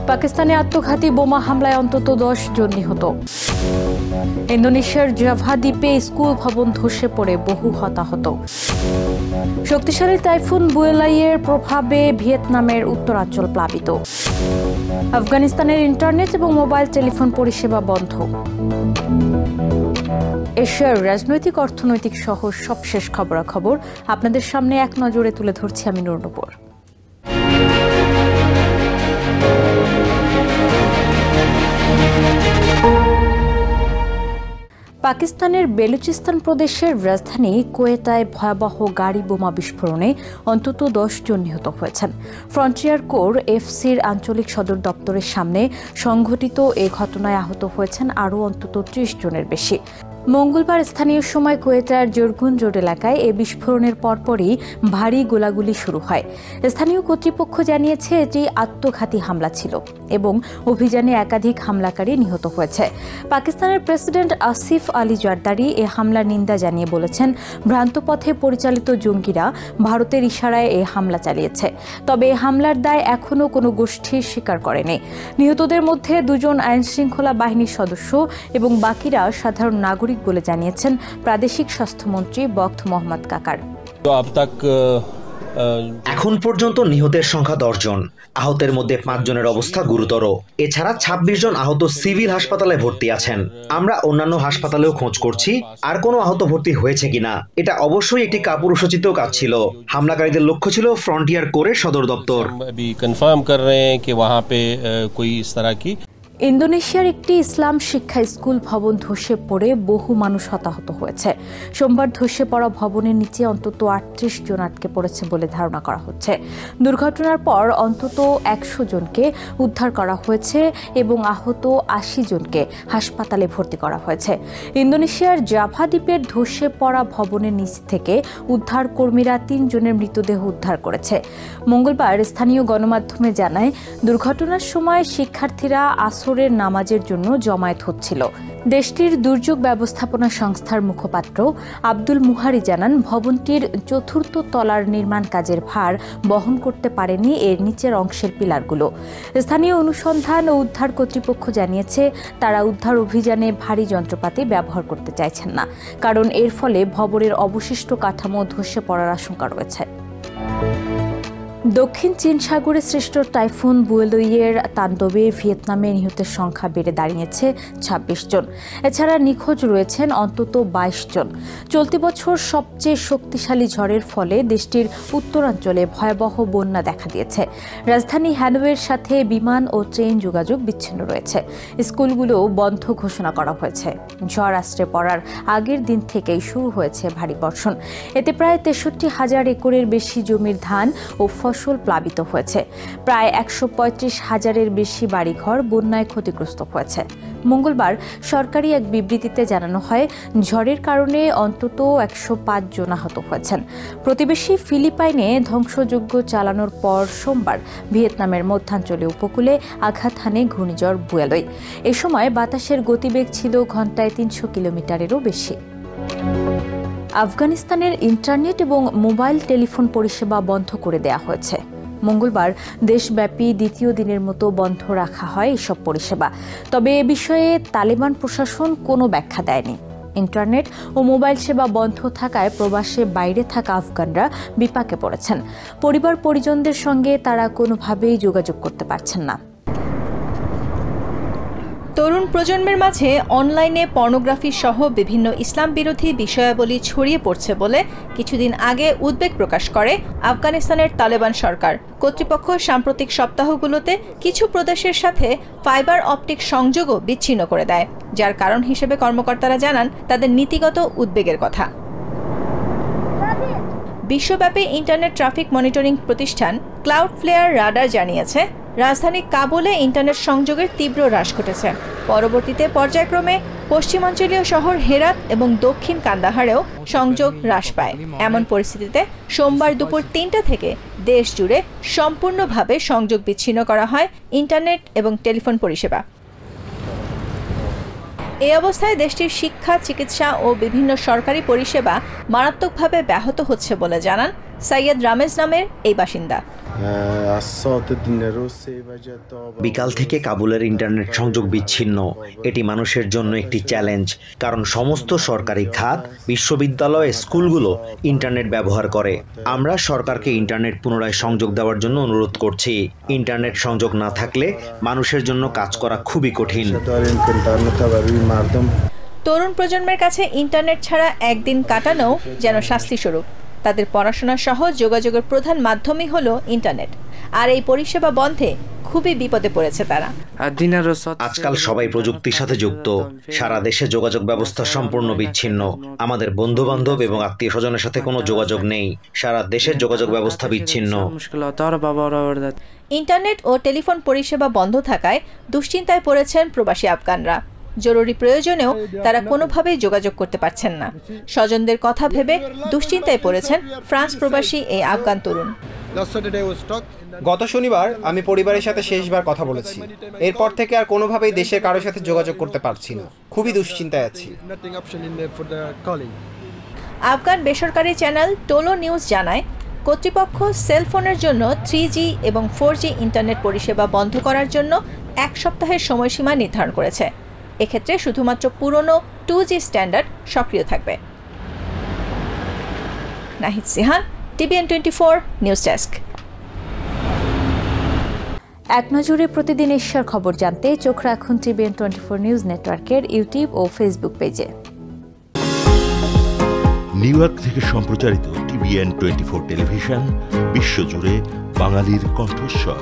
পাকিস্তানে আত্মঘাতী বোমা হামলায় অন্তত 10 জন নিহত। ইন্দোনেশিয়ার জাভা দ্বীপে স্কুল ভবন ধসে পড়ে বহু হতাহত। শক্তিশালী টাইফুন বুয়েলাইয়ের প্রভাবে ভিয়েতনামের উত্তরাঞ্চল প্লাবিত। আফগানিস্তানের ইন্টারনেট এবং মোবাইল টেলিফোন পরিষেবা বন্ধ। এশিয়ার রাজনৈতিক, অর্থনৈতিক সহ সবশেষ খবরাখবর আপনাদের সামনে এক নজরে তুলে ধরছি আমি নূর। পাকিস্তানের বেলুচিস্তান প্রদেশের রাজধানী কোয়েটায় ভয়াবহ গাড়ি বোমা বিস্ফোরণে অন্তত 10 জন নিহত হয়েছেন। ফ্রন্টিয়ার কোর এফসির আঞ্চলিক সদর দপ্তরের সামনে সংঘটিত এ ঘটনায় আহত হয়েছেন আরও অন্তত 30 জনের বেশি। মঙ্গলবার স্থানীয় সময় কোয়েটার জোরগুন রোড এলাকায় এ বিস্ফোরণের পরপরই ভারী গোলাগুলি শুরু হয়। স্থানীয় কর্তৃপক্ষ জানিয়েছে এটি আত্মঘাতী হামলা ছিল এবং অভিযানে একাধিক হামলাকারী নিহত হয়েছে। পাকিস্তানের প্রেসিডেন্ট আসিফ আলী জারদারি এ হামলার নিন্দা জানিয়ে বলেছেন, ভ্রান্ত পথে পরিচালিত জঙ্গিরা ভারতের ইশারায় এ হামলা চালিয়েছে। তবে এ হামলার দায় এখনও কোনো গোষ্ঠী স্বীকার করেনি। নিহতদের মধ্যে 2 জন আইনশৃঙ্খলা বাহিনীর সদস্য এবং বাকিরা সাধারণ নাগরিক বলে জানিয়েছেন প্রাদেশিক স্বাস্থ্যমন্ত্রী বখত মোহাম্মদ কাকার। এখন পর্যন্ত নিহতের সংখ্যা 10 জন, আহতের মধ্যে 5 জনের অবস্থা গুরুতর। এছাড়া 26 জন আহত সিভিল হাসপাতালে ভর্তি আছেন। আমরা অন্যান্য হাসপাতালেও খোঁজ করছি আর কোনো আহত ভর্তি হয়েছে কিনা। এটা অবশ্যই একটি কাপুরুষোচিত কাজ ছিল। হামলাকারীদের লক্ষ্য ছিল ফ্রন্টিয়ার কোরের সদর দপ্তর। ইন্দোনেশিয়ার একটি ইসলাম শিক্ষা স্কুল ভবন ধসে পড়ে বহু মানুষ হতাহত হয়েছে। সোমবার ধসে পড়া ভবনের নিচে অন্তত 38 জন আটকে পড়েছে বলে ধারণা করা হচ্ছে। দুর্ঘটনার পর অন্তত 100 জনকে উদ্ধার করা হয়েছে এবং আহত 80 জনকে হাসপাতালে ভর্তি করা হয়েছে। ইন্দোনেশিয়ার জাভা দ্বীপের ধসে পড়া ভবনের নিচ থেকে উদ্ধার কর্মীরা 3 জনের মৃতদেহ উদ্ধার করেছে। মঙ্গলবার স্থানীয় গণমাধ্যমে জানায়, দুর্ঘটনার সময় শিক্ষার্থীরা আসরের নামাজের জন্য জমায়েত হচ্ছিল। দেশটির দুর্যোগ ব্যবস্থাপনা সংস্থার মুখপাত্র আব্দুল মুহারি জানান, ভবনটির 4র্থ তলার নির্মাণ কাজের ভার বহন করতে পারেনি এর নিচের অংশের পিলারগুলো। স্থানীয় অনুসন্ধান ও উদ্ধার কর্তৃপক্ষ জানিয়েছে, তারা উদ্ধার অভিযানে ভারী যন্ত্রপাতি ব্যবহার করতে চাইছেন না, কারণ এর ফলে ভবনের অবশিষ্ট কাঠামো ধসে পড়ার আশঙ্কা রয়েছে। দক্ষিণ চীন সাগরে সৃষ্ট টাইফুন বুয়েলাইয়ের তাণ্ডবে ভিয়েতনামে নিহতের সংখ্যা বেড়ে দাঁড়িয়েছে 26 জন। এছাড়া নিখোঁজ রয়েছেন অন্তত 22 জন। চলতি বছর সবচেয়ে শক্তিশালী ঝড়ের ফলে দেশটির উত্তরাঞ্চলে ভয়াবহ বন্যা দেখা দিয়েছে। রাজধানী হ্যানয়ের সাথে বিমান ও ট্রেন যোগাযোগ বিচ্ছিন্ন রয়েছে। স্কুলগুলো বন্ধ ঘোষণা করা হয়েছে। ঝড় আছড়ে পড়ার আগের দিন থেকেই শুরু হয়েছে ভারী বর্ষণ। এতে প্রায় 63,000 একরের বেশি জমির ধান ও ফসল প্লাবিত হয়েছে। প্রায় 135,000-এর বেশি বাড়িঘর বন্যায় ক্ষতিগ্রস্ত হয়েছে। মঙ্গলবার সরকারি এক বিবৃতিতে জানানো হয়, ঝড়ের কারণে অন্তত 105 জন আহত হয়েছেন। প্রতিবেশী ফিলিপাইনে ধ্বংসযজ্ঞ চালানোর পর সোমবার ভিয়েতনামের মধ্যাঞ্চলীয় উপকূলে আঘাত হানে ঘূর্ণিঝড় বুয়েলাই। এ সময় বাতাসের গতিবেগ ছিল ঘণ্টায় 300 কিলোমিটারেরও বেশি। আফগানিস্তানের ইন্টারনেট এবং মোবাইল টেলিফোন পরিষেবা বন্ধ করে দেওয়া হয়েছে। মঙ্গলবার দেশব্যাপী দ্বিতীয় দিনের মতো বন্ধ রাখা হয় এসব পরিষেবা। তবে এ বিষয়ে তালেবান প্রশাসন কোনো ব্যাখ্যা দেয়নি। ইন্টারনেট ও মোবাইল সেবা বন্ধ থাকায় প্রবাসে বাইরে থাকা আফগানরা বিপাকে পড়েছেন। পরিবার পরিজনদের সঙ্গে তারা কোনোভাবেই যোগাযোগ করতে পারছেন না। তরুণ প্রজন্মের মাঝে অনলাইনে পর্নোগ্রাফি সহ বিভিন্ন ইসলাম বিরোধী বিষয়াবলী ছড়িয়ে পড়ছে বলে কিছুদিন আগে উদ্বেগ প্রকাশ করে আফগানিস্তানের তালেবান সরকার। কর্তৃপক্ষ সাম্প্রতিক সপ্তাহগুলোতে কিছু প্রদেশের সাথে ফাইবার অপটিক সংযোগও বিচ্ছিন্ন করে দেয়, যার কারণ হিসেবে কর্মকর্তারা জানান তাদের নীতিগত উদ্বেগের কথা। বিশ্বব্যাপী ইন্টারনেট ট্রাফিক মনিটরিং প্রতিষ্ঠান ক্লাউডফ্লেয়ার রাডার জানিয়েছে, রাজধানী কাবুলে ইন্টারনেট সংযোগের তীব্র হ্রাস ঘটেছে। পরবর্তীতে পর্যায়ক্রমে পশ্চিমাঞ্চলীয় শহর হেরাত এবং দক্ষিণ কান্দাহারেও সংযোগ হ্রাস পায়। এমন পরিস্থিতিতে সোমবার দুপুর 3টা থেকে দেশ জুড়ে সম্পূর্ণভাবে সংযোগ বিচ্ছিন্ন করা হয় ইন্টারনেট এবং টেলিফোন পরিষেবা। এই অবস্থায় দেশটির শিক্ষা, চিকিৎসা ও বিভিন্ন সরকারি পরিষেবা মারাত্মকভাবে ব্যাহত হচ্ছে বলে জানান সাইয়েদ রামেজ নামের এই বাসিন্দা। বিকাল থেকে কাবুলের ইন্টারনেট সংযোগ বিচ্ছিন্ন। এটি মানুষের জন্য একটি চ্যালেঞ্জ, কারণ সমস্ত সরকারি খাত, বিশ্ববিদ্যালয়, স্কুলগুলো ইন্টারনেট ব্যবহার করে। আমরা সরকারকে ইন্টারনেট পুনরায় সংযোগ দেওয়ার জন্য অনুরোধ করছি। ইন্টারনেট সংযোগ না থাকলে মানুষের জন্য কাজ করা খুবই কঠিন। তরুণ প্রজন্মের কাছে ইন্টারনেট ছাড়া একদিন কাটানো যেন শাস্তিস্বরূপ। তাদের পড়াশোনা সহ যোগাযোগের প্রধান মাধ্যমই হলো ইন্টারনেট, আর এই পরিষেবা বন্ধে খুবই বিপদে পড়েছে তারা। আজকাল সবাই প্রযুক্তির সাথে যুক্ত। সারা দেশে যোগাযোগ ব্যবস্থা সম্পূর্ণ বিচ্ছিন্ন। আমাদের বন্ধু বান্ধব এবং আত্মীয় স্বজনের সাথে কোনো যোগাযোগ নেই। সারা দেশের যোগাযোগ ব্যবস্থা বিচ্ছিন্ন। ইন্টারনেট ও টেলিফোন পরিষেবা বন্ধ থাকায় দুশ্চিন্তায় পড়েছেন প্রবাসী আফগানরা। জরুরি প্রয়োজনেও তারা কোনোভাবেই যোগাযোগ করতে পারছেন না। স্বজনদের কথা ভেবে দুশ্চিন্তায় পড়েছেন ফ্রান্স প্রবাসী এই আফগান তরুণ। গত শনিবার আমি পরিবারের সাথে শেষবার কথা বলেছি। এরপর থেকে আর কোনোভাবেই দেশের কারোর সাথে যোগাযোগ করতে পারছি না। খুবই দুশ্চিন্তায় আছি। আফগান বেসরকারি চ্যানেল টোলো নিউজ জানায়, কর্তৃপক্ষ সেলফোনের জন্য 3G এবং 4G ইন্টারনেট পরিষেবা বন্ধ করার জন্য 1 সপ্তাহের সময়সীমা নির্ধারণ করেছে। এক্ষেত্রে শুধুমাত্র পুরনো 2G স্ট্যান্ডার্ড সক্রিয় থাকবে। Nahid Sihan, TVN 24 news desk. এক নজরে প্রতিদিন এশিয়ার খবর জানতে চোখ রাখুন TVN 24 নিউজ নেটওয়ার্কের ইউটিউব ও ফেসবুক পেজে। নিউ ইয়র্ক থেকে সম্প্রচারিত TVN 24 টেলিভিশন বিশ্বজুড়ে বাঙালির কণ্ঠস্বর।